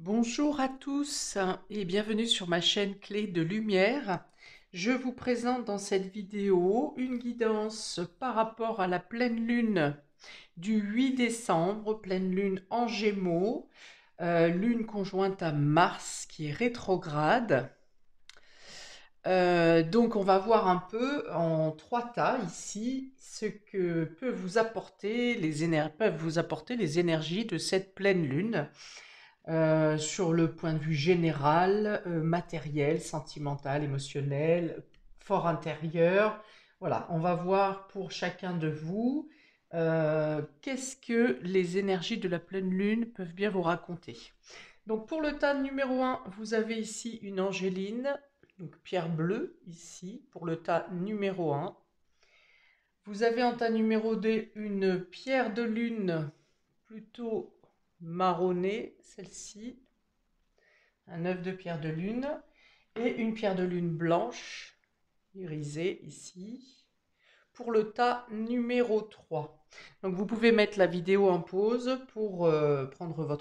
Bonjour à tous et bienvenue sur ma chaîne Clé de Lumière. Je vous présente dans cette vidéo une guidance par rapport à la pleine lune du 8 décembre, pleine lune en Gémeaux, lune conjointe à Mars qui est rétrograde. Donc on va voir un peu en trois tas ici ce que peuvent vous apporter les énergies de cette pleine lune. Sur le point de vue général, matériel, sentimental, émotionnel, fort intérieur. Voilà, on va voir pour chacun de vous qu'est-ce que les énergies de la pleine lune peuvent bien vous raconter. Donc pour le tas numéro 1, vous avez ici une angéline, donc pierre bleue ici pour le tas numéro 1. Vous avez en tas numéro 2 une pierre de lune plutôt marronnée, celle-ci, un œuf de pierre de lune, et une pierre de lune blanche, irisée ici, pour le tas numéro 3. Donc vous pouvez mettre la vidéo en pause pour prendre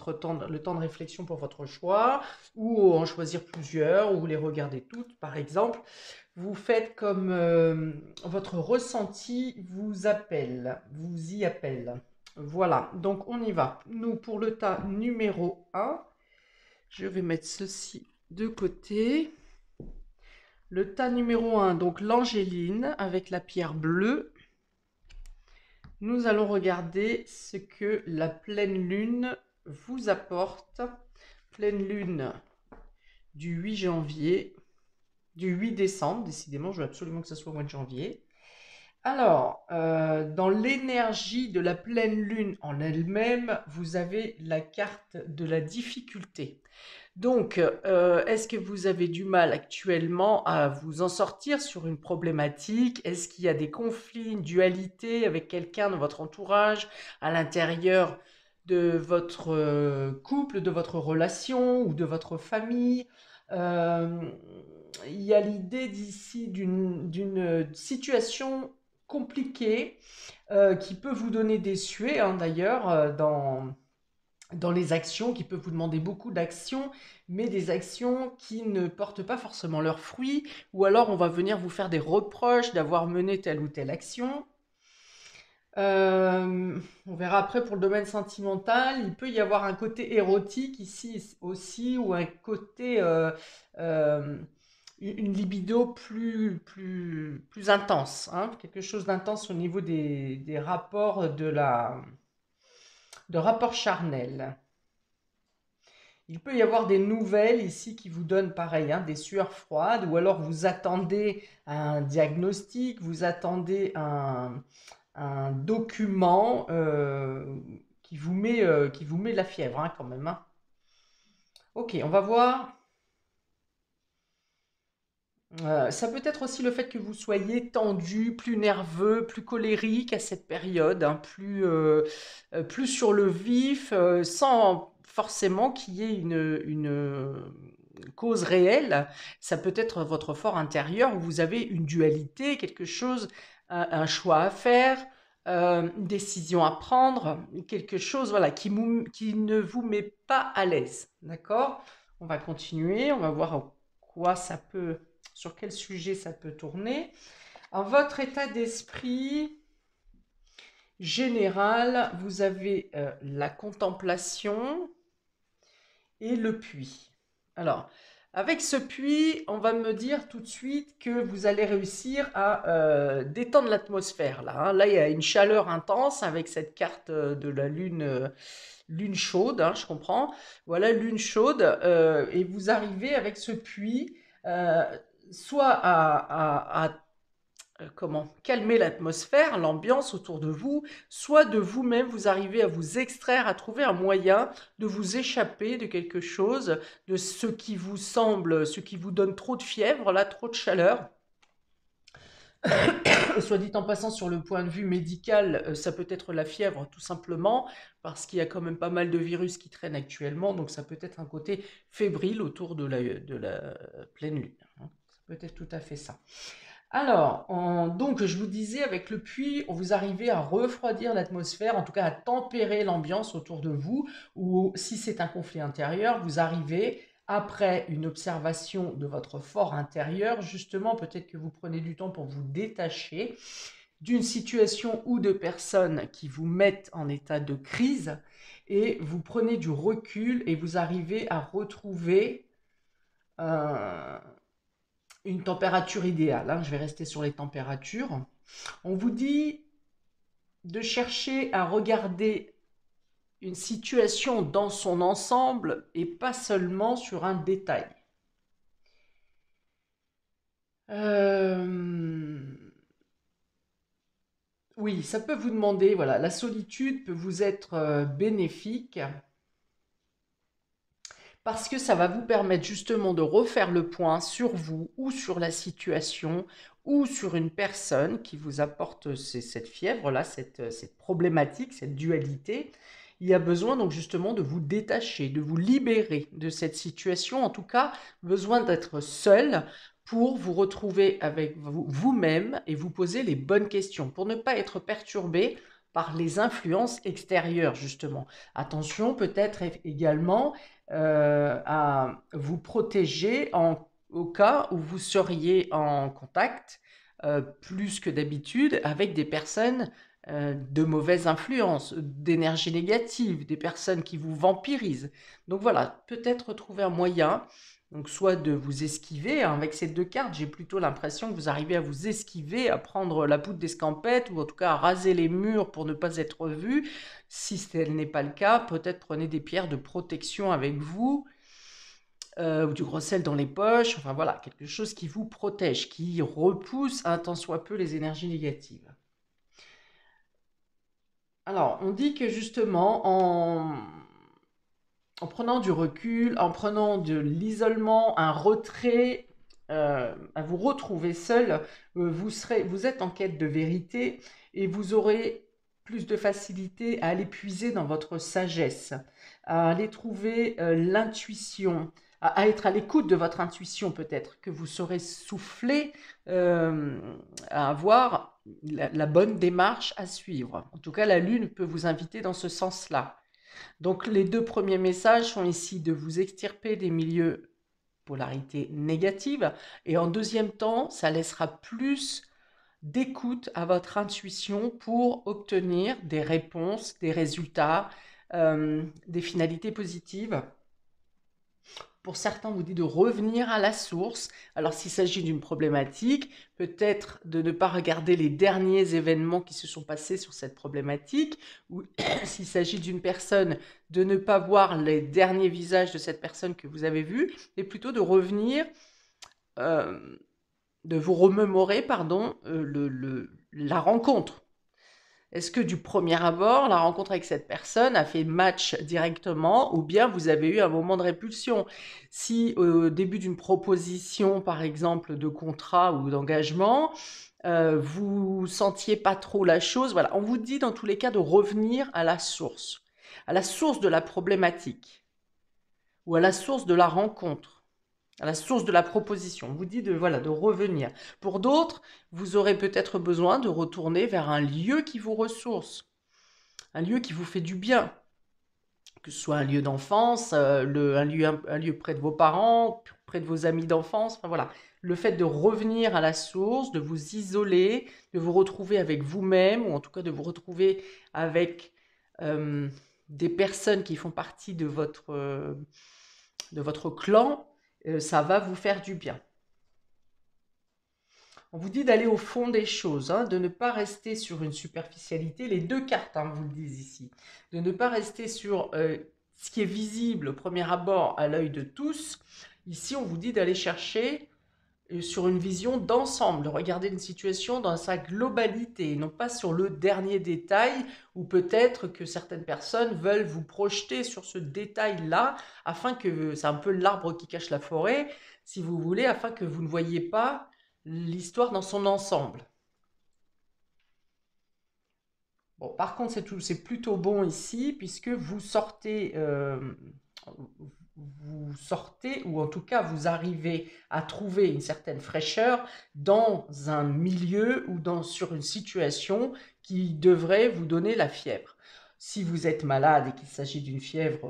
le temps de réflexion pour votre choix, ou en choisir plusieurs, ou les regarder toutes par exemple. Vous faites comme votre ressenti vous y appelle. Voilà, donc on y va. Nous, pour le tas numéro 1, je vais mettre ceci de côté. Le tas numéro 1, donc l'angéline avec la pierre bleue. Nous allons regarder ce que la pleine lune vous apporte. Pleine lune du 8 janvier, du 8 décembre, décidément, je veux absolument que ce soit au mois de janvier. Alors, dans l'énergie de la pleine lune en elle-même, vous avez la carte de la difficulté. Donc, est-ce que vous avez du mal actuellement à vous en sortir sur une problématique? Est-ce qu'il y a des conflits, une dualité avec quelqu'un de votre entourage, à l'intérieur de votre couple, de votre relation ou de votre famille? Euh, il y a l'idée d'ici d'une situation compliquée qui peut vous donner des suées, hein, d'ailleurs, dans les actions, qui peuvent vous demander beaucoup d'actions, mais des actions qui ne portent pas forcément leurs fruits, ou alors on va venir vous faire des reproches d'avoir mené telle ou telle action. On verra après pour le domaine sentimental, il peut y avoir un côté érotique ici aussi, ou un côté, euh, une libido plus intense, hein, quelque chose d'intense au niveau des rapports de rapports charnels. Il peut y avoir des nouvelles ici qui vous donnent pareil, hein, des sueurs froides, ou alors vous attendez un diagnostic, vous attendez un document qui vous met la fièvre, hein, quand même, hein. Ok, on va voir. Ça peut être aussi le fait que vous soyez tendu, plus nerveux, plus colérique à cette période, hein, plus sur le vif, sans forcément qu'il y ait une cause réelle. Ça peut être votre fort intérieur où vous avez une dualité, quelque chose, un choix à faire, une décision à prendre, quelque chose, voilà, qui ne vous met pas à l'aise. D'accord? On va continuer, on va voir quoi ça peut, sur quel sujet ça peut tourner. En votre état d'esprit général, vous avez la contemplation et le puits. Alors, avec ce puits, on va me dire tout de suite que vous allez réussir à détendre l'atmosphère. Là, hein. Là, il y a une chaleur intense avec cette carte de la lune, lune chaude, hein, je comprends. Voilà, lune chaude, et vous arrivez avec ce puits, euh, soit à comment calmer l'atmosphère, l'ambiance autour de vous, soit de vous-même vous arrivez à vous extraire, à trouver un moyen de vous échapper de quelque chose, de ce qui vous semble, ce qui vous donne trop de fièvre, là, trop de chaleur. Soit dit en passant, sur le point de vue médical, ça peut être la fièvre tout simplement, parce qu'il y a quand même pas mal de virus qui traînent actuellement, donc ça peut être un côté fébrile autour de la pleine lune, hein. Ça peut être tout à fait ça. Alors, donc je vous disais, avec le puits, vous arrivez à refroidir l'atmosphère, en tout cas à tempérer l'ambiance autour de vous, ou si c'est un conflit intérieur, vous arrivez, après une observation de votre fort intérieur, justement, peut-être que vous prenez du temps pour vous détacher d'une situation ou de personnes qui vous mettent en état de crise, et vous prenez du recul et vous arrivez à retrouver euh, une température idéale, hein. Je vais rester sur les températures. On vous dit de chercher à regarder une situation dans son ensemble et pas seulement sur un détail. Euh, Oui, ça peut vous demander, voilà, la solitude peut vous être bénéfique parce que ça va vous permettre justement de refaire le point sur vous ou sur la situation ou sur une personne qui vous apporte cette fièvre-là, cette problématique, cette dualité. Il y a besoin donc justement de vous détacher, de vous libérer de cette situation, en tout cas besoin d'être seul pour vous retrouver avec vous-même et vous poser les bonnes questions, pour ne pas être perturbé par les influences extérieures justement. Attention peut-être également à vous protéger au cas où vous seriez en contact plus que d'habitude avec des personnes de mauvaise influence, d'énergie négative, des personnes qui vous vampirisent. Donc voilà, peut-être trouver un moyen, donc soit de vous esquiver, hein, avec ces deux cartes, j'ai plutôt l'impression que vous arrivez à vous esquiver, à prendre la poudre d'escampette, ou en tout cas à raser les murs pour ne pas être vu. Si tel n'est pas le cas, peut-être prenez des pierres de protection avec vous, ou du gros sel dans les poches, enfin voilà, quelque chose qui vous protège, qui repousse un tant soit peu les énergies négatives. Alors, on dit que justement, en prenant du recul, en prenant de l'isolement, un retrait, à vous retrouver seul, vous êtes en quête de vérité et vous aurez plus de facilité à aller puiser dans votre sagesse, à aller trouver l'intuition, à être à l'écoute de votre intuition peut-être, que vous saurez souffler à avoir la bonne démarche à suivre. En tout cas, la Lune peut vous inviter dans ce sens-là. Donc les deux premiers messages sont ici de vous extirper des milieux polarité négative et en deuxième temps, ça laissera plus d'écoute à votre intuition pour obtenir des réponses, des résultats, des finalités positives. Pour certains, on vous dit de revenir à la source. Alors, s'il s'agit d'une problématique, peut-être de ne pas regarder les derniers événements qui se sont passés sur cette problématique, ou s'il s'agit d'une personne, de ne pas voir les derniers visages de cette personne que vous avez vue, mais plutôt de revenir, euh, de vous remémorer, pardon, la rencontre. Est-ce que du premier abord, la rencontre avec cette personne a fait match directement ou bien vous avez eu un moment de répulsion? Si au début d'une proposition, par exemple, de contrat ou d'engagement, vous sentiez pas trop la chose, voilà, on vous dit dans tous les cas de revenir à la source de la problématique ou à la source de la rencontre, à la source de la proposition. On vous dit de, voilà, de revenir. Pour d'autres, vous aurez peut-être besoin de retourner vers un lieu qui vous ressource, un lieu qui vous fait du bien, que ce soit un lieu d'enfance, un lieu près de vos parents, près de vos amis d'enfance, enfin voilà. Le fait de revenir à la source, de vous isoler, de vous retrouver avec vous-même, ou en tout cas de vous retrouver avec euh, des personnes qui font partie de votre clan, ça va vous faire du bien. On vous dit d'aller au fond des choses, hein, de ne pas rester sur une superficialité. Les deux cartes, hein, vous le disent ici. De ne pas rester sur ce qui est visible au premier abord à l'œil de tous. Ici, on vous dit d'aller chercher sur une vision d'ensemble, de regarder une situation dans sa globalité, non pas sur le dernier détail, ou peut-être que certaines personnes veulent vous projeter sur ce détail-là, afin que, c'est un peu l'arbre qui cache la forêt, si vous voulez, afin que vous ne voyiez pas l'histoire dans son ensemble. Bon, par contre, c'est plutôt bon ici, puisque vous sortez, vous sortez, ou en tout cas vous arrivez à trouver une certaine fraîcheur dans un milieu ou sur une situation qui devrait vous donner la fièvre. Si vous êtes malade et qu'il s'agit d'une fièvre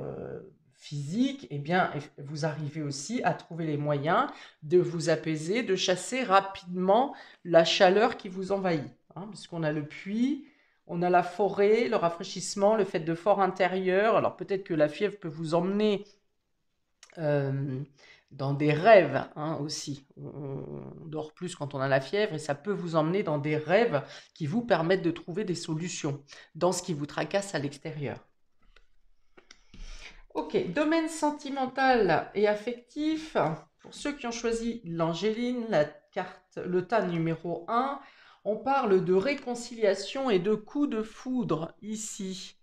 physique, eh bien, vous arrivez aussi à trouver les moyens de vous apaiser, de chasser rapidement la chaleur qui vous envahit, hein, puisqu'on a le puits, on a la forêt, le rafraîchissement, le fait de fort intérieur. Alors peut-être que la fièvre peut vous emmener euh, dans des rêves, hein, aussi. On dort plus quand on a la fièvre et ça peut vous emmener dans des rêves qui vous permettent de trouver des solutions dans ce qui vous tracasse à l'extérieur. Ok, domaine sentimental et affectif. Pour ceux qui ont choisi l'Angéline, la carte, le tas numéro 1, on parle de réconciliation et de coup de foudre ici.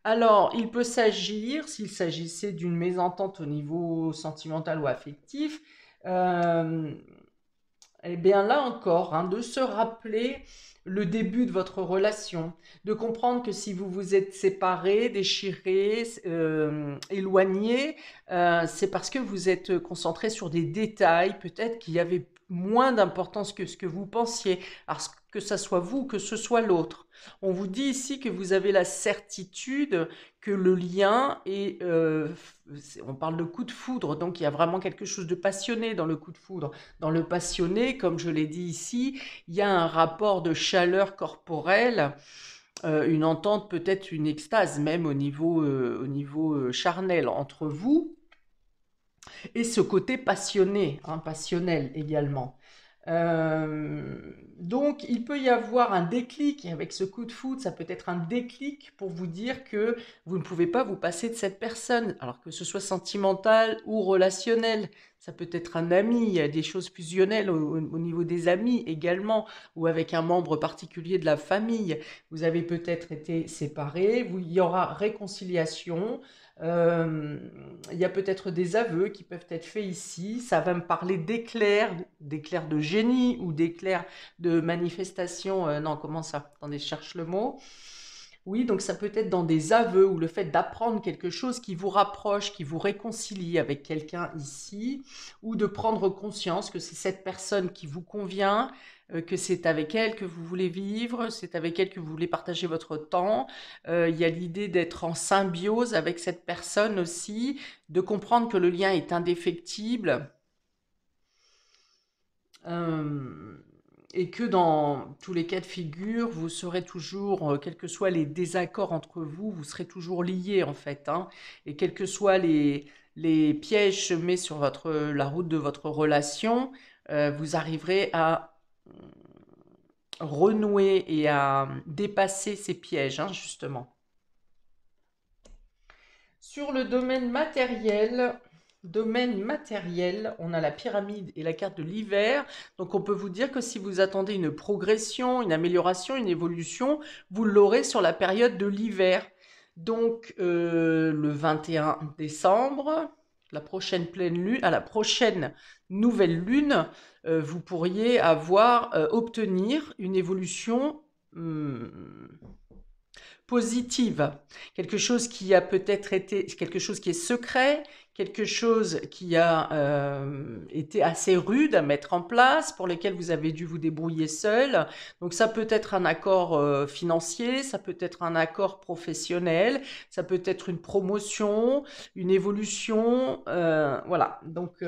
Alors, il peut s'agir, s'il s'agissait d'une mésentente au niveau sentimental ou affectif, euh, eh bien là encore, hein, de se rappeler le début de votre relation, de comprendre que si vous vous êtes séparés, déchirés, éloignés, c'est parce que vous êtes concentrés sur des détails, peut-être qui avaient moins d'importance que ce que vous pensiez, alors que ça soit vous, que ce soit l'autre. On vous dit ici que vous avez la certitude que le lien est, on parle de coup de foudre, donc il y a vraiment quelque chose de passionné dans le coup de foudre. Dans le passionné, comme je l'ai dit ici, il y a un rapport de chaleur corporelle, une entente, peut-être une extase même au niveau charnel entre vous, et ce côté passionné, hein, passionnel également. Donc, il peut y avoir un déclic avec ce coup de foudre, ça peut être un déclic pour vous dire que vous ne pouvez pas vous passer de cette personne, alors que ce soit sentimental ou relationnel. Ça peut être un ami, il y a des choses fusionnelles au niveau des amis également, ou avec un membre particulier de la famille. Vous avez peut-être été séparés, il y aura réconciliation. Euh, il y a peut-être des aveux qui peuvent être faits ici. Ça va me parler d'éclairs de génie ou d'éclairs de manifestation. Non, comment ça? Attendez, je cherche le mot. Oui, donc ça peut être dans des aveux ou le fait d'apprendre quelque chose qui vous rapproche, qui vous réconcilie avec quelqu'un ici, ou de prendre conscience que c'est cette personne qui vous convient, que c'est avec elle que vous voulez vivre, c'est avec elle que vous voulez partager votre temps. Il y a l'idée d'être en symbiose avec cette personne aussi, de comprendre que le lien est indéfectible. Euh, et que dans tous les cas de figure, vous serez toujours, quels que soient les désaccords entre vous, vous serez toujours liés en fait, hein, et quels que soient les pièges semés sur la route de votre relation, vous arriverez à renouer et à dépasser ces pièges, hein, justement. Sur le domaine matériel, on a la pyramide et la carte de l'hiver. Donc on peut vous dire que si vous attendez une progression, une amélioration, une évolution, vous l'aurez sur la période de l'hiver. Donc le 21 décembre, la prochaine pleine lune, à la prochaine nouvelle lune, vous pourriez obtenir une évolution positive, quelque chose qui a peut-être été, quelque chose qui est secret, quelque chose qui a été assez rude à mettre en place, pour lequel vous avez dû vous débrouiller seul. Donc ça peut être un accord financier, ça peut être un accord professionnel, ça peut être une promotion, une évolution, voilà. Donc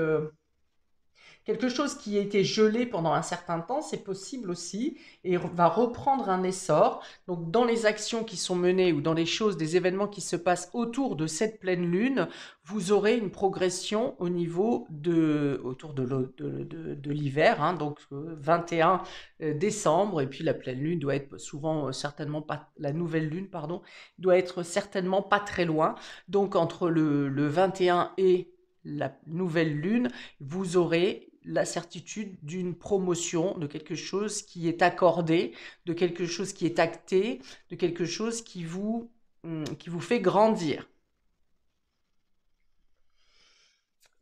quelque chose qui a été gelé pendant un certain temps, c'est possible aussi, et va reprendre un essor. Donc dans les actions qui sont menées ou dans les choses, des événements qui se passent autour de cette pleine lune, vous aurez une progression autour de l'hiver, hein, donc 21 décembre, et puis la pleine lune doit être souvent certainement pas, la nouvelle lune, pardon, doit être certainement pas très loin. Donc entre le 21 et la nouvelle lune, vous aurez la certitude d'une promotion, de quelque chose qui est accordé, de quelque chose qui est acté, de quelque chose qui vous fait grandir.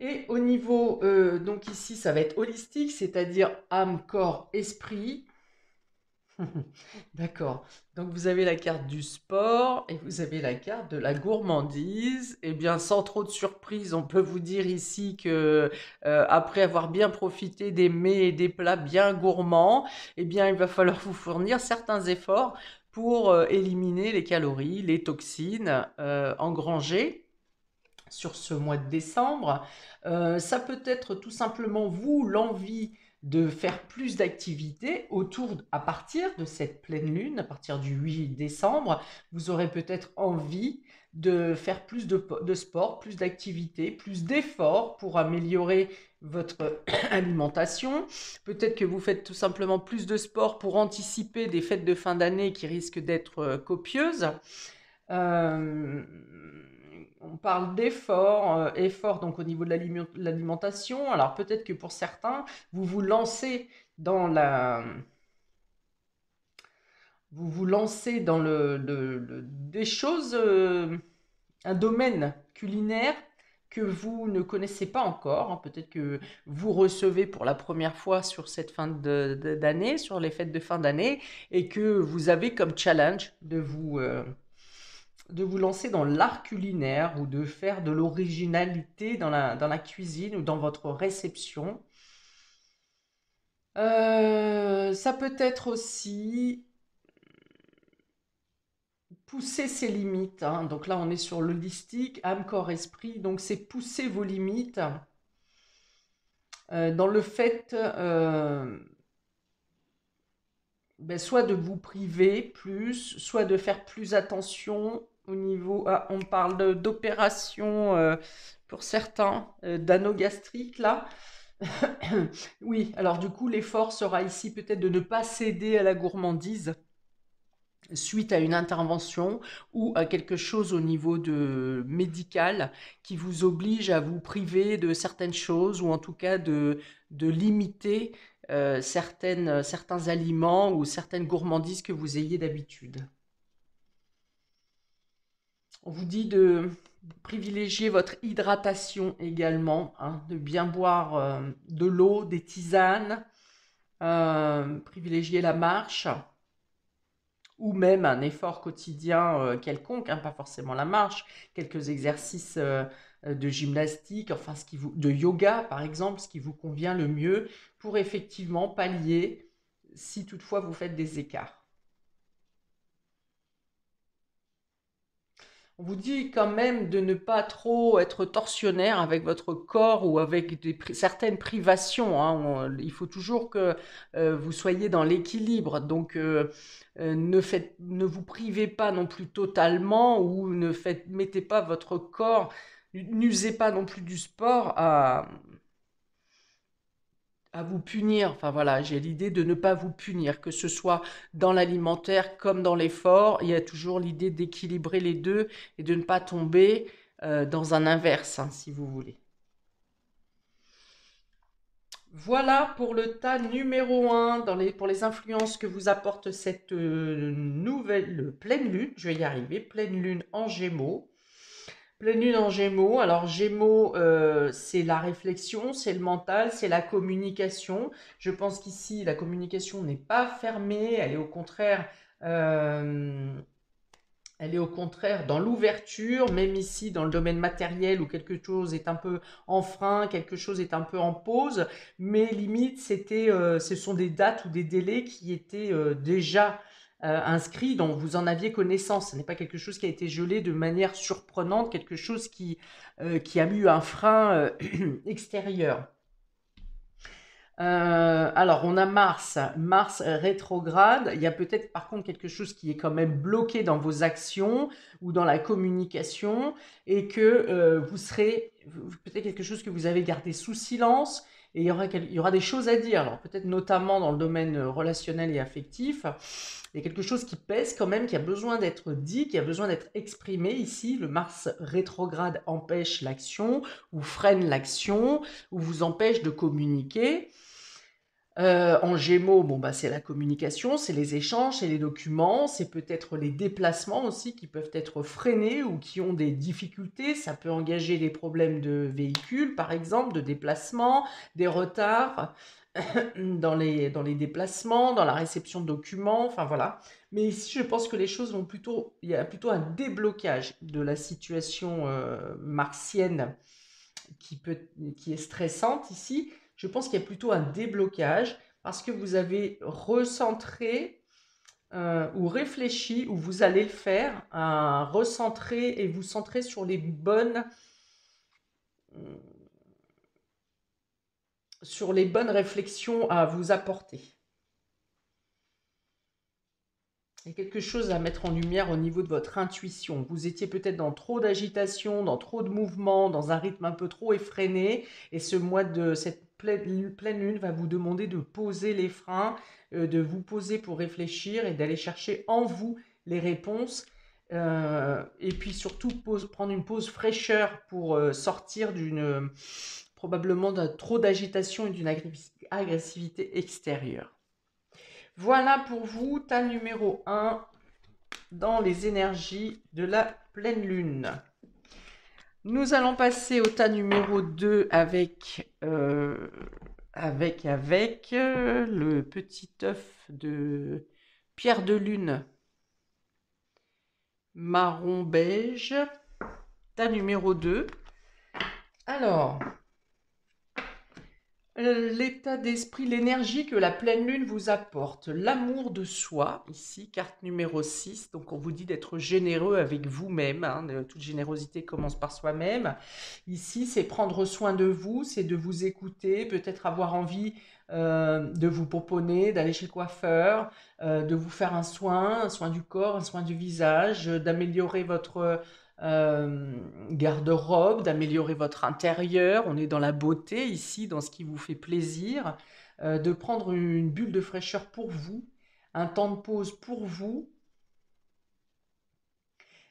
Et au niveau, donc ici, ça va être holistique, c'est-à-dire âme, corps, esprit. D'accord. Donc vous avez la carte du sport et vous avez la carte de la gourmandise. Eh bien, sans trop de surprise, on peut vous dire ici que après avoir bien profité des mets et des plats bien gourmands, eh bien, il va falloir vous fournir certains efforts pour éliminer les calories, les toxines engrangées sur ce mois de décembre. Ça peut être tout simplement vous, l'envie de faire plus d'activités à partir de cette pleine lune, à partir du 8 décembre, vous aurez peut-être envie de faire plus de sport, plus d'activités, plus d'efforts pour améliorer votre alimentation. Peut-être que vous faites tout simplement plus de sport pour anticiper des fêtes de fin d'année qui risquent d'être copieuses. Euh, on parle d'efforts, efforts donc au niveau de l'alimentation. Alors peut-être que pour certains, vous vous lancez dans la, vous vous lancez dans des choses, un domaine culinaire que vous ne connaissez pas encore, hein. Peut-être que vous recevez pour la première fois sur cette fin d'année, sur les fêtes de fin d'année, et que vous avez comme challenge de vous lancer dans l'art culinaire ou de faire de l'originalité dans la cuisine ou dans votre réception. Ça peut être aussi pousser ses limites, hein. Donc là, on est sur l'holistique, âme, corps, esprit. Donc c'est pousser vos limites dans le fait soit de vous priver plus, soit de faire plus attention au niveau. Ah, on parle d'opération pour certains, d'anneau gastrique là. Oui, alors du coup, l'effort sera ici peut-être de ne pas céder à la gourmandise suite à une intervention ou à quelque chose au niveau de médical qui vous oblige à vous priver de certaines choses ou en tout cas de limiter certains aliments ou certaines gourmandises que vous ayez d'habitude. On vous dit de privilégier votre hydratation également, hein, de bien boire de l'eau, des tisanes, privilégier la marche ou même un effort quotidien quelconque, hein, pas forcément la marche, quelques exercices de gymnastique, enfin de yoga par exemple, ce qui vous convient le mieux pour effectivement pallier si toutefois vous faites des écarts. On vous dit quand même de ne pas trop être tortionnaire avec votre corps ou avec certaines privations, hein. Il faut toujours que vous soyez dans l'équilibre. Donc, ne vous privez pas non plus totalement ou mettez pas votre corps, n'usez pas non plus du sport à vous punir. Enfin voilà, j'ai l'idée de ne pas vous punir, que ce soit dans l'alimentaire comme dans l'effort. Il y a toujours l'idée d'équilibrer les deux et de ne pas tomber dans un inverse, hein, si vous voulez. Voilà pour le tas numéro un pour les influences que vous apporte cette nouvelle pleine lune. Je vais y arriver, pleine lune en Gémeaux. Pleine lune en Gémeaux. Alors Gémeaux, c'est la réflexion, c'est le mental, c'est la communication. Je pense qu'ici, la communication n'est pas fermée, elle est au contraire dans l'ouverture, même ici dans le domaine matériel où quelque chose est un peu en frein, quelque chose est un peu en pause, mais limite ce sont des dates ou des délais qui étaient déjà inscrits, dont vous en aviez connaissance. Ce n'est pas quelque chose qui a été gelé de manière surprenante, quelque chose qui a eu un frein extérieur. Alors, on a Mars rétrograde. Il y a peut-être par contre quelque chose qui est quand même bloqué dans vos actions ou dans la communication et que vous serez peut-être quelque chose que vous avez gardé sous silence et il y aura des choses à dire. Alors, peut-être notamment dans le domaine relationnel et affectif. Il y a quelque chose qui pèse quand même, qui a besoin d'être dit, qui a besoin d'être exprimé ici. Le Mars rétrograde empêche l'action ou freine l'action ou vous empêche de communiquer. En Gémeaux, bon, bah, c'est la communication, c'est les échanges, c'est les documents, c'est peut-être les déplacements aussi qui peuvent être freinés ou qui ont des difficultés. Ça peut engager des problèmes de véhicules, par exemple, de déplacement, des retards dans les déplacements, dans la réception de documents, enfin voilà. Mais ici, je pense que les choses vont plutôt, il y a plutôt un déblocage de la situation martienne qui peut, qui est stressante ici. Je pense qu'il y a plutôt un déblocage parce que vous avez recentré ou réfléchi, ou vous allez le faire, à recentrer et vous centrer sur les bonnes réflexions à vous apporter. Il y a quelque chose à mettre en lumière au niveau de votre intuition. Vous étiez peut-être dans trop d'agitation, dans trop de mouvements, dans un rythme un peu trop effréné. Et ce mois de cette pleine lune va vous demander de poser les freins, de vous poser pour réfléchir et d'aller chercher en vous les réponses. Et puis surtout prendre une pause fraîcheur pour sortir probablement de trop d'agitation et d'une agressivité extérieure. Voilà pour vous, tas numéro 1 dans les énergies de la pleine lune. Nous allons passer au tas numéro 2 avec le petit œuf de pierre de lune marron beige. Tas numéro 2. Alors, l'état d'esprit, l'énergie que la pleine lune vous apporte, l'amour de soi, ici, carte numéro 6, donc on vous dit d'être généreux avec vous-même, hein, toute générosité commence par soi-même. Ici, c'est prendre soin de vous, c'est de vous écouter, peut-être avoir envie de vous pomponner, d'aller chez le coiffeur, de vous faire un soin du corps, un soin du visage, d'améliorer votre garde-robe, d'améliorer votre intérieur. On est dans la beauté ici, dans ce qui vous fait plaisir, de prendre une bulle de fraîcheur pour vous, un temps de pause pour vous,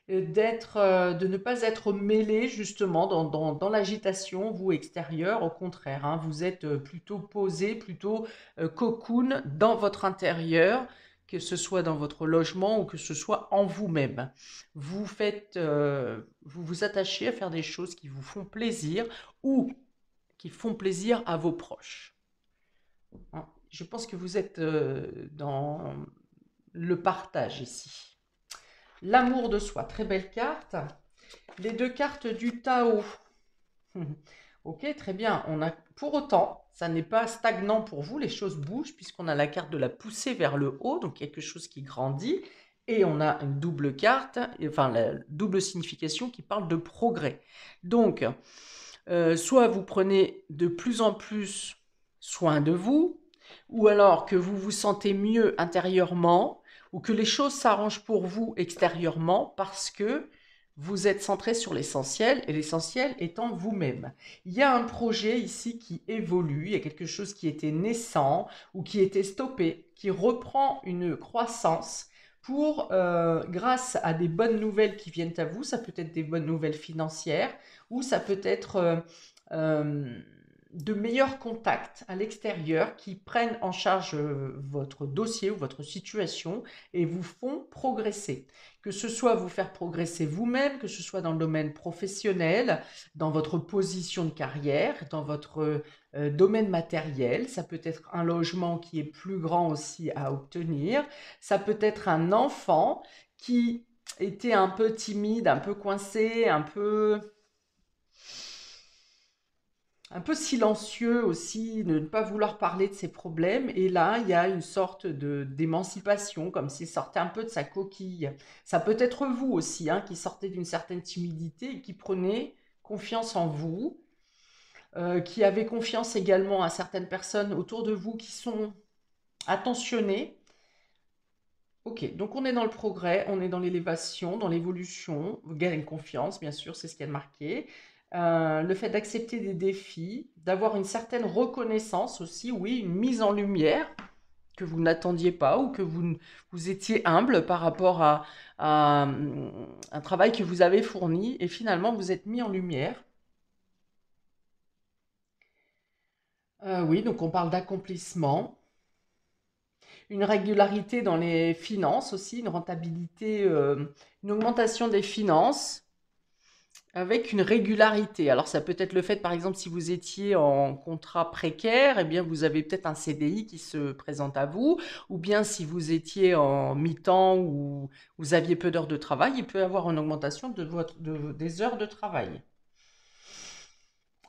de ne pas être mêlé justement dans l'agitation, vous extérieur, au contraire, hein, vous êtes plutôt posé, plutôt cocoon dans votre intérieur, que ce soit dans votre logement ou que ce soit en vous-même. Vous vous attachez à faire des choses qui vous font plaisir ou qui font plaisir à vos proches. Hein. Je pense que vous êtes dans le partage ici. L'amour de soi, très belle carte. Les deux cartes du Tao. Ok, très bien. Pour autant, ça n'est pas stagnant pour vous, les choses bougent puisqu'on a la carte de la poussée vers le haut, donc quelque chose qui grandit, et on a une double carte, enfin la double signification qui parle de progrès. Donc, soit vous prenez de plus en plus soin de vous, ou alors que vous vous sentez mieux intérieurement, ou que les choses s'arrangent pour vous extérieurement parce que vous êtes centré sur l'essentiel, et l'essentiel étant vous-même. Il y a un projet ici qui évolue, il y a quelque chose qui était naissant ou qui était stoppé, qui reprend une croissance grâce à des bonnes nouvelles qui viennent à vous. Ça peut être des bonnes nouvelles financières, ou ça peut être euh, de meilleurs contacts à l'extérieur qui prennent en charge votre dossier ou votre situation et vous font progresser. Que ce soit vous faire progresser vous-même, que ce soit dans le domaine professionnel, dans votre position de carrière, dans votre domaine matériel. Ça peut être un logement qui est plus grand aussi à obtenir. Ça peut être un enfant qui était un peu timide, un peu coincé, un peu silencieux aussi, de ne pas vouloir parler de ses problèmes. Et là, il y a une sorte d'émancipation, comme s'il sortait un peu de sa coquille. Ça peut être vous aussi, hein, qui sortez d'une certaine timidité et qui prenez confiance en vous, qui avez confiance également à certaines personnes autour de vous qui sont attentionnées. Ok, donc on est dans le progrès, on est dans l'élévation, dans l'évolution, vous gagnez confiance, bien sûr, c'est ce qu'il y a de marqué. Le fait d'accepter des défis, d'avoir une certaine reconnaissance aussi, oui, une mise en lumière que vous n'attendiez pas ou que vous étiez humble par rapport à un travail que vous avez fourni et finalement vous êtes mis en lumière. Oui, donc on parle d'accomplissement. Une régularité dans les finances aussi, une rentabilité, une augmentation des finances avec une régularité. Alors ça peut être le fait, par exemple, si vous étiez en contrat précaire, eh bien vous avez peut-être un CDI qui se présente à vous, ou bien si vous étiez en mi-temps ou vous aviez peu d'heures de travail, il peut y avoir une augmentation des heures de travail.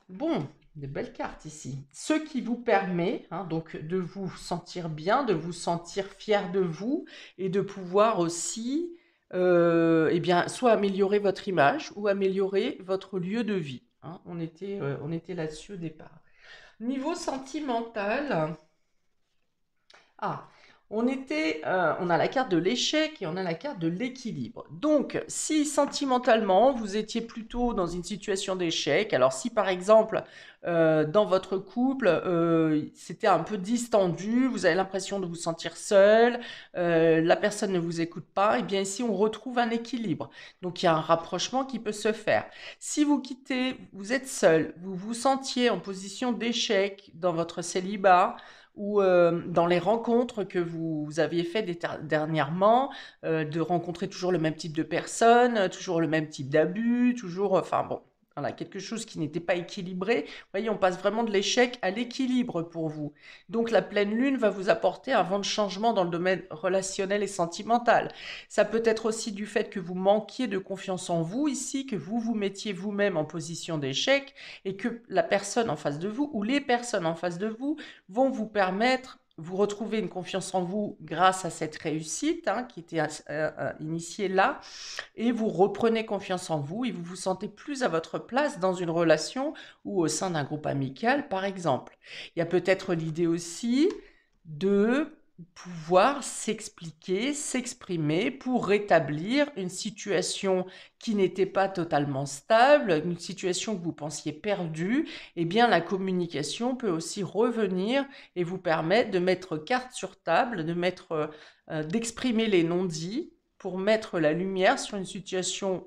Bon, des belles cartes ici. Ce qui vous permet donc de vous sentir bien, de vous sentir fier de vous et de pouvoir aussi eh bien, soit améliorer votre image ou améliorer votre lieu de vie. On était là-dessus au départ. Niveau sentimental, ah, on a la carte de l'échec et on a la carte de l'équilibre. Donc, si sentimentalement, vous étiez plutôt dans une situation d'échec, alors si par exemple, dans votre couple, c'était un peu distendu, vous avez l'impression de vous sentir seul, la personne ne vous écoute pas, et bien ici, on retrouve un équilibre. Donc, il y a un rapprochement qui peut se faire. Si vous quittez, vous êtes seul, vous vous sentiez en position d'échec dans votre célibat, ou dans les rencontres que vous aviez faites dernièrement, de rencontrer toujours le même type de personnes, toujours le même type d'abus, toujours, enfin bon, voilà, quelque chose qui n'était pas équilibré. Vous voyez, on passe vraiment de l'échec à l'équilibre pour vous. Donc la pleine lune va vous apporter un vent de changement dans le domaine relationnel et sentimental. Ça peut être aussi du fait que vous manquiez de confiance en vous ici, que vous vous mettiez vous-même en position d'échec et que la personne en face de vous ou les personnes en face de vous vont vous permettre, vous retrouver une confiance en vous grâce à cette réussite qui était initiée là, et vous reprenez confiance en vous et vous vous sentez plus à votre place dans une relation ou au sein d'un groupe amical, par exemple. Il y a peut-être l'idée aussi de pouvoir s'expliquer, s'exprimer pour rétablir une situation qui n'était pas totalement stable, une situation que vous pensiez perdue. Eh bien, la communication peut aussi revenir et vous permettre de mettre carte sur table, d'exprimer les non-dits pour mettre la lumière sur une situation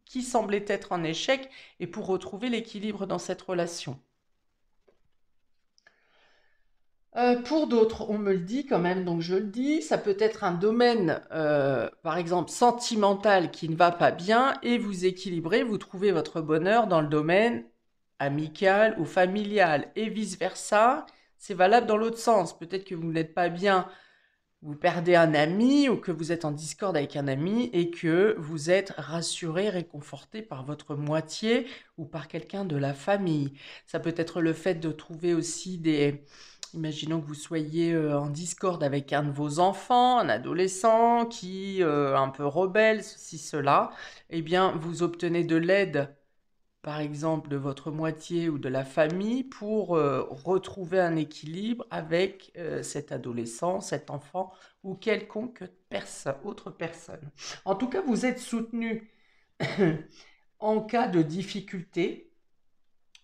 qui semblait être un échec et pour retrouver l'équilibre dans cette relation. Pour d'autres, on me le dit quand même, donc je le dis, ça peut être un domaine, par exemple, sentimental qui ne va pas bien et vous équilibrez, vous trouvez votre bonheur dans le domaine amical ou familial et vice-versa. C'est valable dans l'autre sens. Peut-être que vous n'êtes pas bien, vous perdez un ami ou que vous êtes en discorde avec un ami et que vous êtes rassuré, réconforté par votre moitié ou par quelqu'un de la famille. Ça peut être le fait de trouver aussi des... Imaginons que vous soyez en discorde avec un de vos enfants, un adolescent qui un peu rebelle, ceci, cela. Eh bien, vous obtenez de l'aide par exemple de votre moitié ou de la famille pour retrouver un équilibre avec cet adolescent, cet enfant ou quelconque autre personne. En tout cas, vous êtes soutenu en cas de difficulté.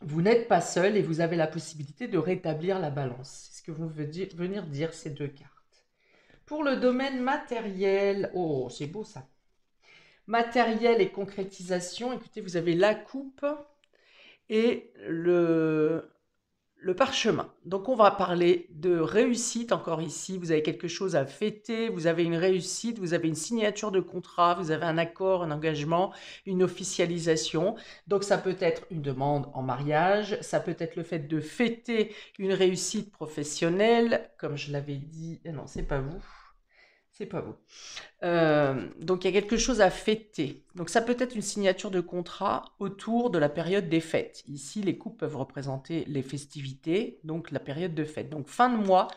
Vous n'êtes pas seul et vous avez la possibilité de rétablir la balance. C'est ce que vont venir dire ces deux cartes. Pour le domaine matériel, oh, c'est beau ça. Matériel et concrétisation, écoutez, vous avez la coupe et le parchemin. Donc on va parler de réussite encore ici. Vous avez quelque chose à fêter, vous avez une réussite, vous avez une signature de contrat, vous avez un accord, un engagement, une officialisation. Donc ça peut être une demande en mariage, ça peut être le fait de fêter une réussite professionnelle, comme je l'avais dit. Non, c'est pas vous. C'est pas vous. Donc il y a quelque chose à fêter. Donc ça peut être une signature de contrat autour de la période des fêtes. Ici, les coupes peuvent représenter les festivités, donc la période de fête. Donc fin de mois,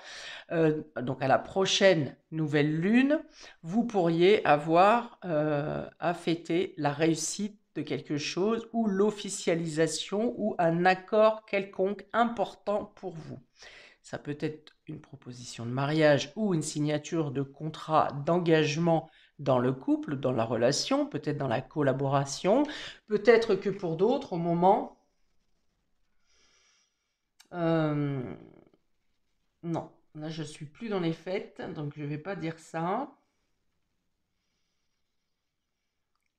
donc à la prochaine nouvelle lune, vous pourriez avoir à fêter la réussite de quelque chose ou l'officialisation ou un accord quelconque important pour vous. Ça peut être une proposition de mariage ou une signature de contrat d'engagement dans le couple, dans la relation, peut-être dans la collaboration, peut-être que pour d'autres, au moment... euh, non, là je suis plus dans les fêtes, donc je ne vais pas dire ça.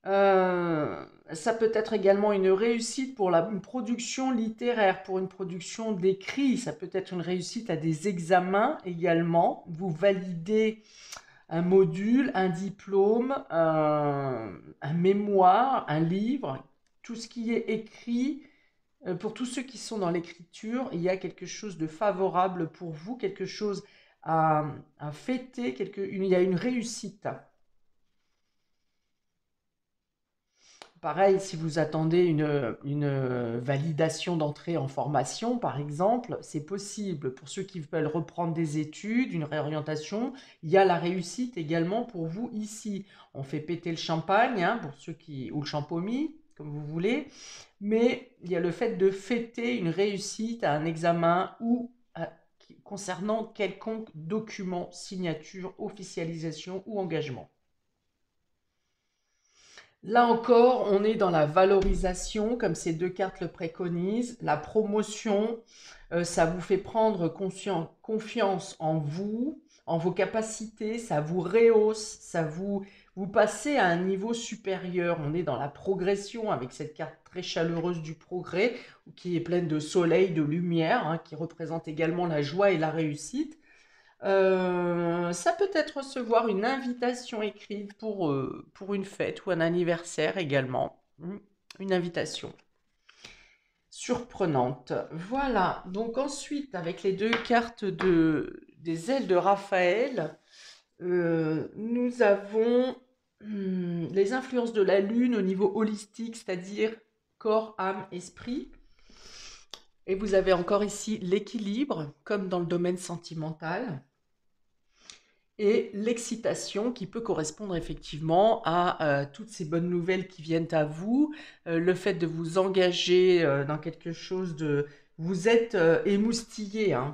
Ça peut être également une réussite pour une production littéraire, pour une production d'écrit. Ça peut être une réussite à des examens également. Vous validez un module, un diplôme, un mémoire, un livre, tout ce qui est écrit. Pour tous ceux qui sont dans l'écriture, il y a quelque chose de favorable pour vous, quelque chose à, à fêter, il y a une réussite. Pareil, si vous attendez une validation d'entrée en formation, par exemple, c'est possible. Pour ceux qui veulent reprendre des études, une réorientation, il y a la réussite également pour vous ici. On fait péter le champagne, hein, pour ceux ou le champomis, comme vous voulez, mais il y a le fait de fêter une réussite à un examen ou concernant quelconque document, signature, officialisation ou engagement. Là encore, on est dans la valorisation, comme ces deux cartes le préconisent. La promotion, ça vous fait prendre confiance en vous, en vos capacités, ça vous rehausse, vous passez à un niveau supérieur. On est dans la progression avec cette carte très chaleureuse du progrès, qui est pleine de soleil, de lumière, hein, qui représente également la joie et la réussite. Ça peut être recevoir une invitation écrite pour une fête ou un anniversaire également. Une invitation surprenante. Voilà, donc ensuite, avec les deux cartes des ailes de Raphaël, nous avons les influences de la Lune au niveau holistique, c'est-à-dire corps, âme, esprit. Et vous avez encore ici l'équilibre, comme dans le domaine sentimental. Et l'excitation qui peut correspondre effectivement à toutes ces bonnes nouvelles qui viennent à vous, le fait de vous engager dans quelque chose de... Vous êtes émoustillé, hein,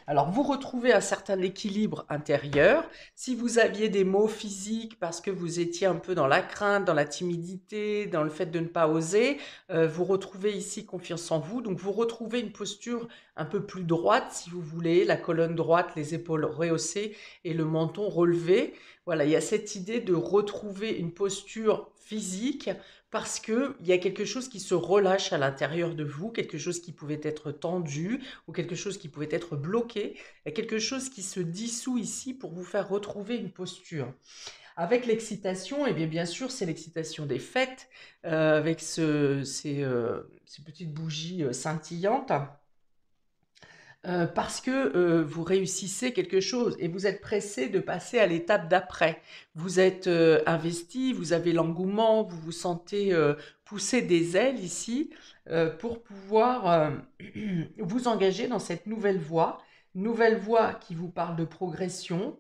alors vous retrouvez un certain équilibre intérieur. Si vous aviez des maux physiques parce que vous étiez un peu dans la crainte, dans la timidité, dans le fait de ne pas oser, vous retrouvez ici confiance en vous. Donc vous retrouvez une posture un peu plus droite, si vous voulez, la colonne droite, les épaules rehaussées et le menton relevé. Voilà, il y a cette idée de retrouver une posture physique parce qu'il y a quelque chose qui se relâche à l'intérieur de vous, quelque chose qui pouvait être tendu ou quelque chose qui pouvait être bloqué. Il y a quelque chose qui se dissout ici pour vous faire retrouver une posture. Avec l'excitation, et bien sûr, c'est l'excitation des fêtes, avec ces petites bougies scintillantes. Parce que vous réussissez quelque chose et vous êtes pressé de passer à l'étape d'après. Vous êtes investi, vous avez l'engouement, vous vous sentez pousser des ailes ici pour pouvoir vous engager dans cette nouvelle voie qui vous parle de progression.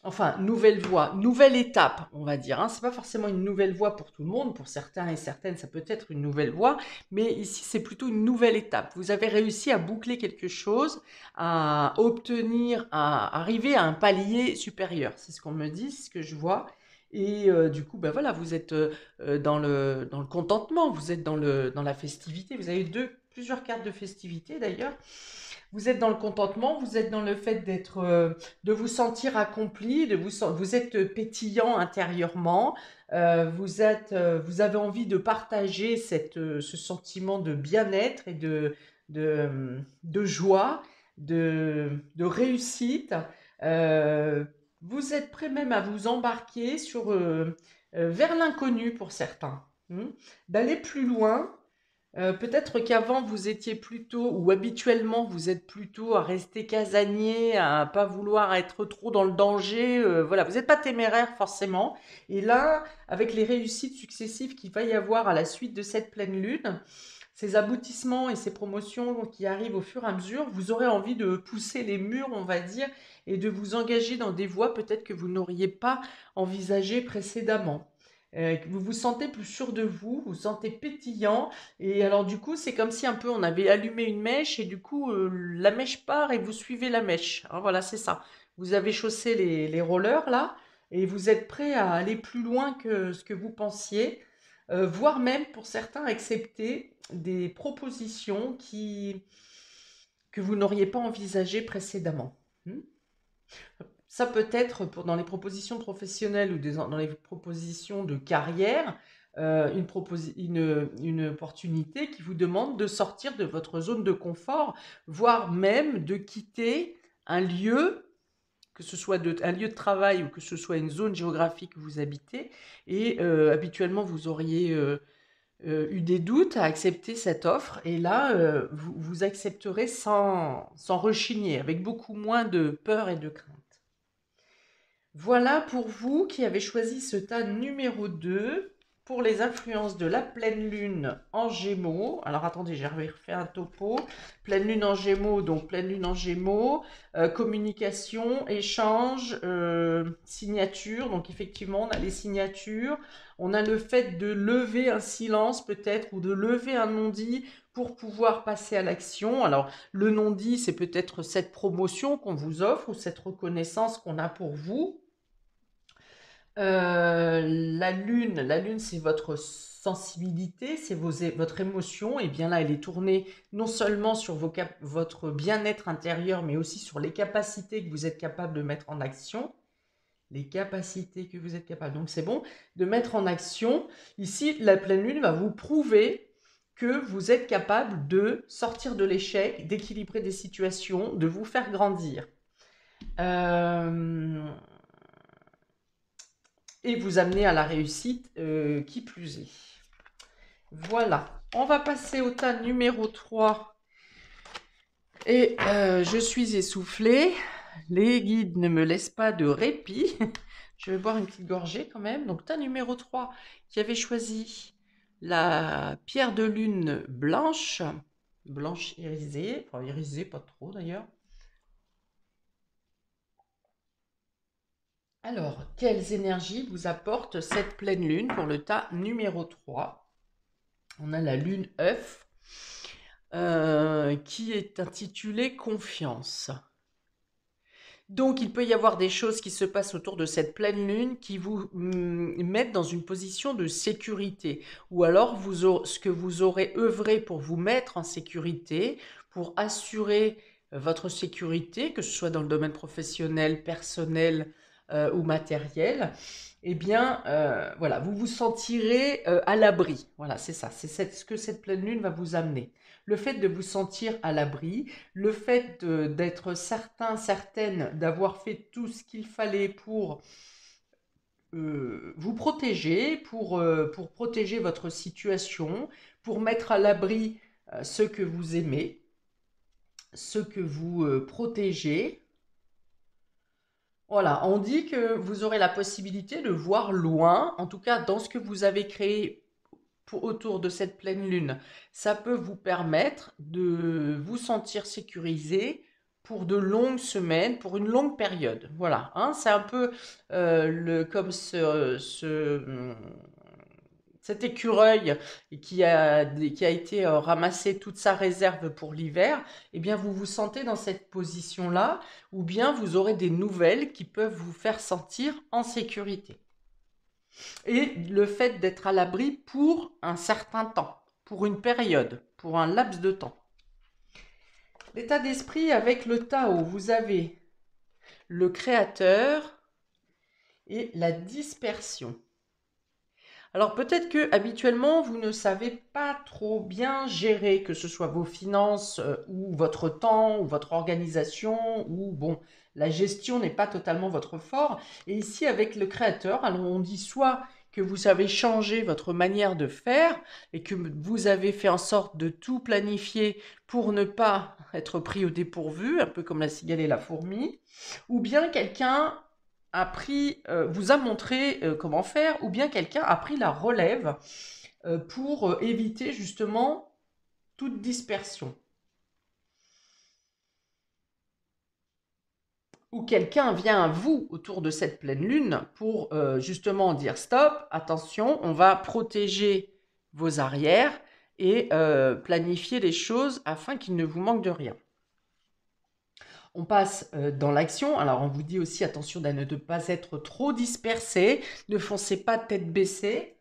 Enfin, nouvelle voie, nouvelle étape, on va dire. Hein. C'est pas forcément une nouvelle voie pour tout le monde. Pour certains et certaines, ça peut être une nouvelle voie. Mais ici, c'est plutôt une nouvelle étape. Vous avez réussi à boucler quelque chose, à obtenir, à arriver à un palier supérieur. C'est ce qu'on me dit, c'est ce que je vois. Et du coup, ben voilà, vous êtes dans le contentement, vous êtes dans la festivité. Vous avez plusieurs cartes de festivité d'ailleurs. Vous êtes dans le contentement, vous êtes dans le fait de vous sentir accompli, vous êtes pétillant intérieurement, vous avez envie de partager ce sentiment de bien-être et de joie, de réussite. Vous êtes prêt même à vous embarquer vers l'inconnu pour certains, d'aller plus loin. Peut-être qu'avant vous étiez plutôt, ou habituellement vous êtes plutôt à rester casanier, à pas vouloir être trop dans le danger. Voilà, vous n'êtes pas téméraire forcément. Et là, avec les réussites successives qu'il va y avoir à la suite de cette pleine lune, ces aboutissements et ces promotions qui arrivent au fur et à mesure, vous aurez envie de pousser les murs, on va dire, et de vous engager dans des voies peut-être que vous n'auriez pas envisagées précédemment. Vous vous sentez plus sûr de vous, vous vous sentez pétillant, et alors du coup c'est comme si un peu on avait allumé une mèche et du coup la mèche part et vous suivez la mèche. Hein, voilà, c'est ça. Vous avez chaussé les rollers là et vous êtes prêt à aller plus loin que ce que vous pensiez, voire même pour certains accepter des propositions que vous n'auriez pas envisagées précédemment. Hmm. Ça peut être dans les propositions professionnelles ou dans les propositions de carrière, une opportunité qui vous demande de sortir de votre zone de confort, voire même de quitter un lieu, que ce soit un lieu de travail ou que ce soit une zone géographique où vous habitez. Et habituellement, vous auriez eu des doutes à accepter cette offre. Et là, vous accepterez sans rechigner, avec beaucoup moins de peur et de crainte. Voilà pour vous qui avez choisi ce tas numéro 2 pour les influences de la pleine lune en Gémeaux. Alors attendez, j'ai refait un topo. Pleine lune en Gémeaux, donc pleine lune en Gémeaux, communication, échange, signature. Donc effectivement, on a les signatures. On a le fait de lever un silence peut-être ou de lever un non-dit pour pouvoir passer à l'action. Alors le non-dit, c'est peut-être cette promotion qu'on vous offre ou cette reconnaissance qu'on a pour vous. La lune, c'est votre sensibilité, c'est votre émotion. Et bien là, elle est tournée non seulement sur votre bien-être intérieur, mais aussi sur les capacités que vous êtes capable de mettre en action. Les capacités que vous êtes capable. Donc c'est bon de mettre en action. Ici, la pleine lune va vous prouver que vous êtes capable de sortir de l'échec, d'équilibrer des situations, de vous faire grandir. Et vous amener à la réussite qui plus est. Voilà, on va passer au tas numéro 3. Et je suis essoufflée. Les guides ne me laissent pas de répit. Je vais boire une petite gorgée quand même. Donc tas numéro 3, qui avait choisi la pierre de lune blanche. Blanche irisée. Enfin irisée, pas trop d'ailleurs. Alors, quelles énergies vous apporte cette pleine lune pour le tas numéro 3? On a la lune œuf qui est intitulée Confiance. Donc, il peut y avoir des choses qui se passent autour de cette pleine lune qui vous mettent dans une position de sécurité. Ou alors, ce que vous aurez œuvré pour vous mettre en sécurité, pour assurer votre sécurité, que ce soit dans le domaine professionnel, personnel ou matériel, eh bien, voilà, vous vous sentirez à l'abri. Voilà, c'est ça, c'est ce que cette pleine lune va vous amener. Le fait de vous sentir à l'abri, le fait d'être certain, certaine d'avoir fait tout ce qu'il fallait pour vous protéger, pour protéger votre situation, pour mettre à l'abri ceux que vous aimez, ceux que vous protégez. Voilà, on dit que vous aurez la possibilité de voir loin, en tout cas dans ce que vous avez créé autour de cette pleine lune. Ça peut vous permettre de vous sentir sécurisé pour de longues semaines, pour une longue période. Voilà, hein, c'est un peu comme cet écureuil qui a été ramassé toute sa réserve pour l'hiver. Eh bien, vous vous sentez dans cette position-là, ou bien vous aurez des nouvelles qui peuvent vous faire sentir en sécurité. Et le fait d'être à l'abri pour un certain temps, pour une période, pour un laps de temps. L'état d'esprit avec le Tao, vous avez le créateur et la dispersion. Alors peut-être que habituellement vous ne savez pas trop bien gérer, que ce soit vos finances ou votre temps ou votre organisation, ou bon, la gestion n'est pas totalement votre fort. Et ici avec le créateur, alors on dit soit que vous avez changé votre manière de faire et que vous avez fait en sorte de tout planifier pour ne pas être pris au dépourvu, un peu comme la cigale et la fourmi, ou bien quelqu'un vous a montré comment faire, ou bien quelqu'un a pris la relève pour éviter justement toute dispersion. Ou quelqu'un vient à vous autour de cette pleine lune pour justement dire stop, attention, on va protéger vos arrières et planifier les choses afin qu'il ne vous manque de rien. On passe dans l'action. Alors, on vous dit aussi attention à ne pas être trop dispersé. Ne foncez pas tête baissée.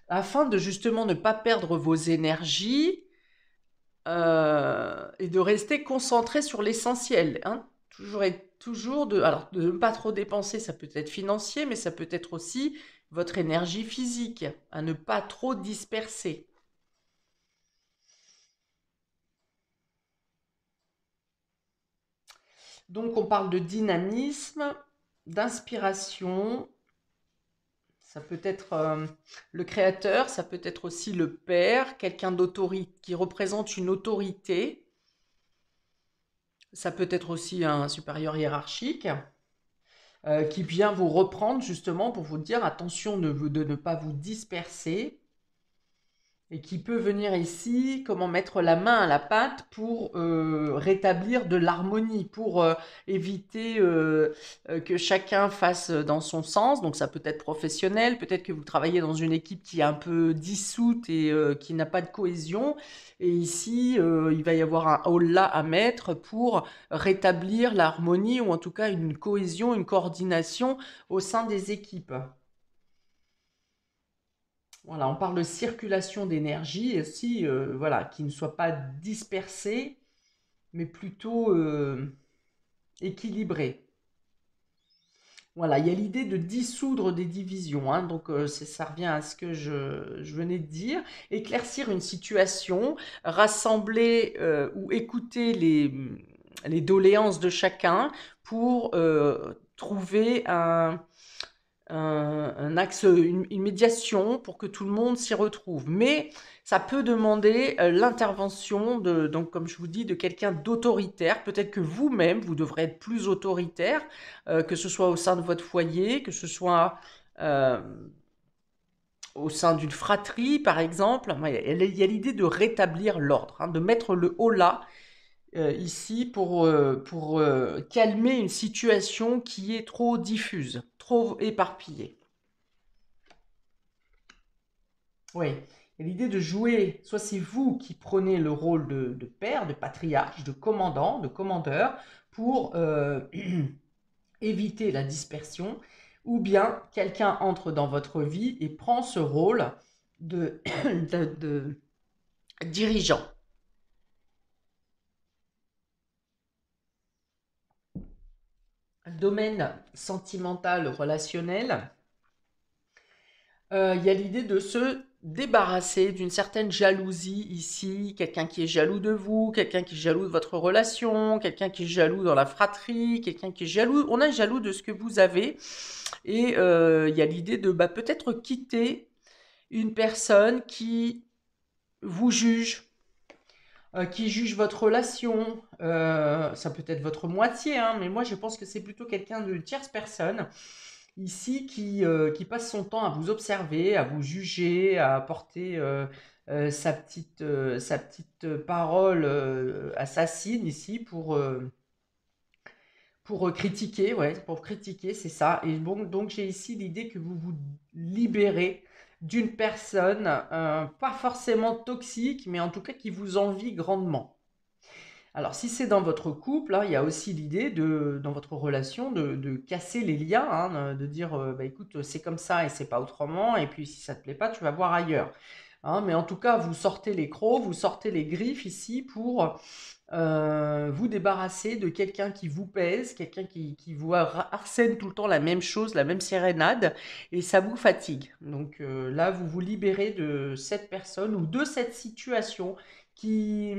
Afin de justement ne pas perdre vos énergies et de rester concentré sur l'essentiel. Hein. Alors, de ne pas trop dépenser, ça peut être financier, mais ça peut être aussi votre énergie physique, à ne pas trop disperser. Donc, on parle de dynamisme, d'inspiration. Ça peut être le créateur, ça peut être aussi le père, quelqu'un d'autorité qui représente une autorité. Ça peut être aussi un supérieur hiérarchique qui vient vous reprendre justement pour vous dire attention de ne pas vous disperser et qui peut venir ici, comment mettre la main à la pâte pour rétablir de l'harmonie, pour éviter que chacun fasse dans son sens. Donc ça peut être professionnel, peut-être que vous travaillez dans une équipe qui est un peu dissoute et qui n'a pas de cohésion. Et ici, il va y avoir un holà à mettre pour rétablir l'harmonie ou en tout cas une cohésion, une coordination au sein des équipes. Voilà, on parle de circulation d'énergie et aussi, voilà, qui ne soit pas dispersée, mais plutôt équilibrée. Voilà, il y a l'idée de dissoudre des divisions, hein, donc ça revient à ce que je venais de dire. Éclaircir une situation, rassembler ou écouter les doléances de chacun pour trouver un axe, une médiation pour que tout le monde s'y retrouve. Mais ça peut demander l'intervention donc comme je vous dis, de quelqu'un d'autoritaire. Peut-être que vous-même, vous devrez être plus autoritaire, que ce soit au sein de votre foyer, que ce soit euh, au sein d'une fratrie, par exemple. Il y a l'idée de rétablir l'ordre, hein, de mettre le haut là ici pour calmer une situation qui est trop diffuse, trop éparpillée. Oui, et l'idée de jouer, soit c'est vous qui prenez le rôle de père, de patriarche, de commandant, de commandeur, pour éviter la dispersion, ou bien quelqu'un entre dans votre vie et prend ce rôle de, de dirigeant. Domaine sentimental, relationnel, il y a l'idée de se débarrasser d'une certaine jalousie ici, quelqu'un qui est jaloux de vous, quelqu'un qui est jaloux de votre relation, quelqu'un qui est jaloux dans la fratrie, quelqu'un qui est jaloux, on est jaloux de ce que vous avez, et il y a l'idée de peut-être quitter une personne vous juge, qui juge votre relation, ça peut être votre moitié, hein, mais moi je pense que c'est plutôt quelqu'un de tierce personne ici qui passe son temps à vous observer, à vous juger, à apporter sa petite parole assassine ici pour critiquer, ouais, pour critiquer, c'est ça. Et bon, donc j'ai ici l'idée que vous vous libérez d'une personne pas forcément toxique, mais en tout cas qui vous envie grandement. Alors, si c'est dans votre couple, hein, il y a aussi l'idée dans votre relation, de casser les liens, hein, de dire, écoute, c'est comme ça et c'est pas autrement, et puis si ça te plaît pas, tu vas voir ailleurs. Hein, mais en tout cas, vous sortez les crocs, vous sortez les griffes ici pour vous débarrasser de quelqu'un qui vous pèse, quelqu'un qui vous harcèle tout le temps la même chose, la même sérénade, et ça vous fatigue. Donc là, vous vous libérez de cette personne ou de cette situation qui,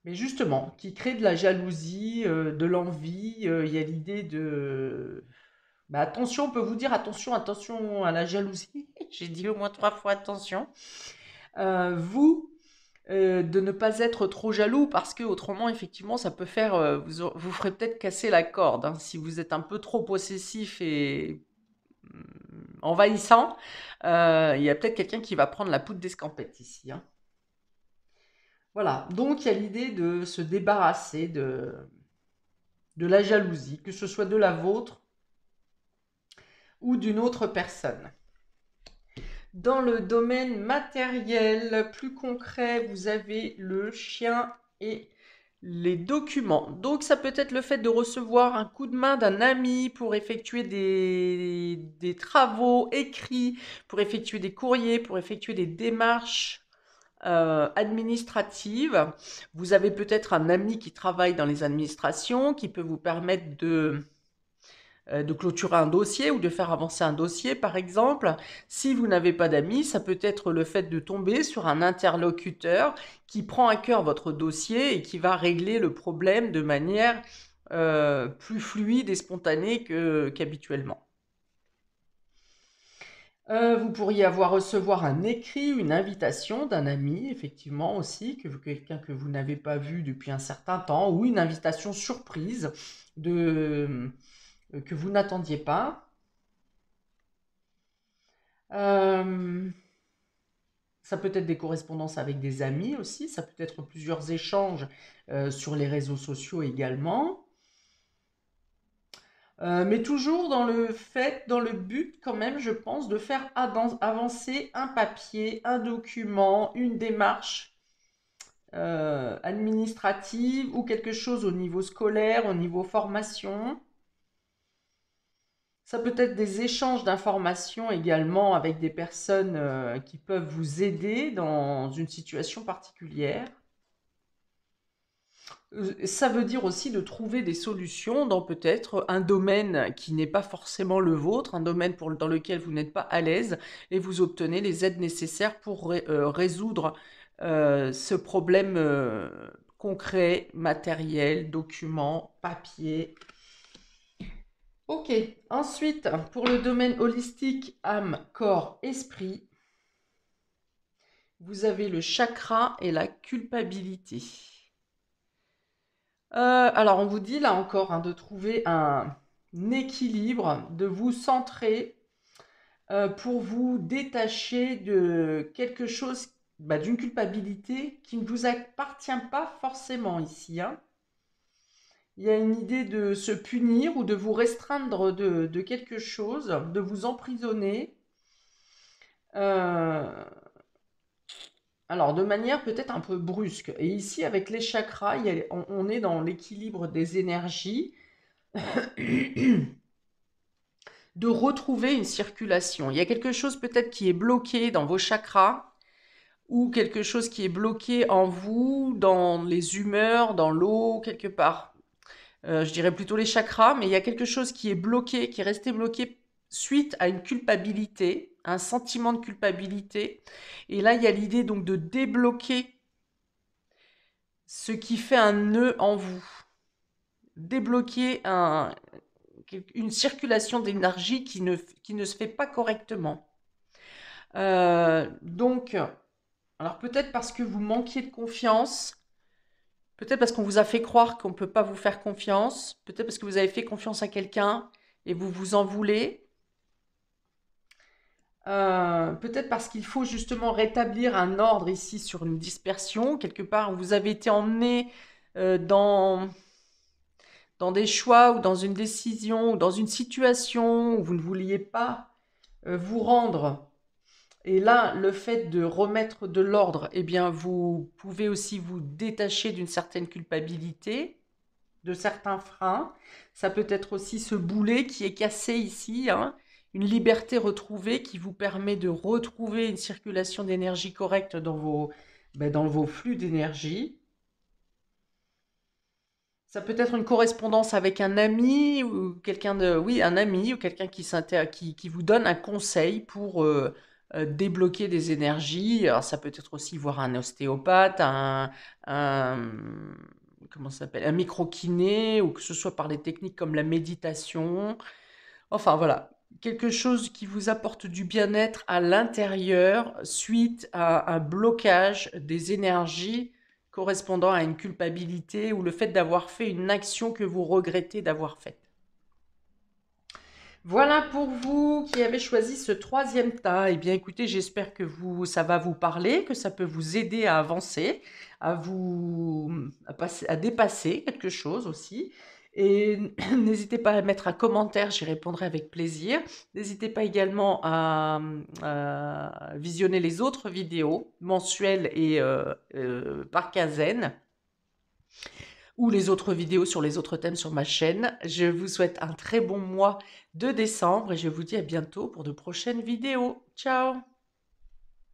mais justement, qui crée de la jalousie, de l'envie. Il y a l'idée de... attention, on peut vous dire attention, attention à la jalousie. J'ai dit au moins 3 fois attention. Vous, de ne pas être trop jaloux parce que autrement, effectivement, ça peut faire... vous ferez peut-être casser la corde, hein, si vous êtes un peu trop possessif et envahissant. Il y a peut-être quelqu'un qui va prendre la poudre d'escampette ici, hein. Voilà, donc il y a l'idée de se débarrasser de la jalousie, que ce soit de la vôtre ou d'une autre personne. Dans le domaine matériel, plus concret, vous avez le chien et les documents. Donc ça peut être le fait de recevoir un coup de main d'un ami pour effectuer des travaux écrits, pour effectuer des courriers, pour effectuer des démarches administrative. Vous avez peut-être un ami qui travaille dans les administrations, qui peut vous permettre de clôturer un dossier ou de faire avancer un dossier, par exemple. Si vous n'avez pas d'amis, ça peut être le fait de tomber sur un interlocuteur qui prend à cœur votre dossier et qui va régler le problème de manière plus fluide et spontanée qu'habituellement. Vous pourriez recevoir un écrit, une invitation d'un ami, effectivement aussi, quelqu'un que vous n'avez pas vu depuis un certain temps, ou une invitation surprise que vous n'attendiez pas. Ça peut être des correspondances avec des amis aussi, ça peut être plusieurs échanges sur les réseaux sociaux également. Mais toujours dans le but quand même, je pense, de faire avancer un papier, un document, une démarche administrative ou quelque chose au niveau scolaire, au niveau formation. Ça peut être des échanges d'informations également avec des personnes qui peuvent vous aider dans une situation particulière. Ça veut dire aussi de trouver des solutions dans peut-être un domaine qui n'est pas forcément le vôtre, un domaine dans lequel vous n'êtes pas à l'aise, et vous obtenez les aides nécessaires pour résoudre ce problème concret, matériel, document, papier. Ok, ensuite, pour le domaine holistique, âme, corps, esprit, vous avez le chakra et la culpabilité. Alors, on vous dit là encore de trouver un équilibre, de vous centrer pour vous détacher de quelque chose, d'une culpabilité qui ne vous appartient pas forcément ici, hein. Il y a une idée de se punir ou de vous restreindre de quelque chose, de vous emprisonner. Euh, alors, de manière peut-être un peu brusque. Et ici, avec les chakras, on est dans l'équilibre des énergies, de retrouver une circulation. Il y a quelque chose peut-être qui est bloqué dans vos chakras, ou quelque chose qui est bloqué en vous, dans les humeurs, dans l'eau, quelque part. Je dirais plutôt les chakras, mais il y a quelque chose qui est bloqué, qui est resté bloqué suite à une culpabilité, un sentiment de culpabilité. Et là, il y a l'idée donc de débloquer ce qui fait un nœud en vous. Débloquer une circulation d'énergie qui ne se fait pas correctement. Donc, alors peut-être parce que vous manquiez de confiance, peut-être parce qu'on vous a fait croire qu'on ne peut pas vous faire confiance, peut-être parce que vous avez fait confiance à quelqu'un et vous vous en voulez. Peut-être parce qu'il faut justement rétablir un ordre ici sur une dispersion. Quelque part, vous avez été emmené dans des choix ou dans une décision ou dans une situation où vous ne vouliez pas vous rendre. Et là, le fait de remettre de l'ordre, eh bien, vous pouvez aussi vous détacher d'une certaine culpabilité, de certains freins. Ça peut être aussi ce boulet qui est cassé ici, hein, une liberté retrouvée qui vous permet de retrouver une circulation d'énergie correcte dans vos flux d'énergie. Ça peut être une correspondance avec un ami ou un ami ou quelqu'un qui vous donne un conseil pour débloquer des énergies. Alors ça peut être aussi voir un ostéopathe, comment ça s'appelle, un micro-kiné, ou que ce soit par des techniques comme la méditation. Enfin voilà, quelque chose qui vous apporte du bien-être à l'intérieur suite à un blocage des énergies correspondant à une culpabilité ou le fait d'avoir fait une action que vous regrettez d'avoir faite. Voilà pour vous qui avez choisi ce troisième tas. Eh bien, écoutez, j'espère que ça va vous parler, que ça peut vous aider à avancer, à dépasser quelque chose aussi. Et n'hésitez pas à mettre un commentaire, j'y répondrai avec plaisir. N'hésitez pas également à visionner les autres vidéos mensuelles et par quinzaine, ou les autres vidéos sur les autres thèmes sur ma chaîne. Je vous souhaite un très bon mois de décembre et je vous dis à bientôt pour de prochaines vidéos. Ciao!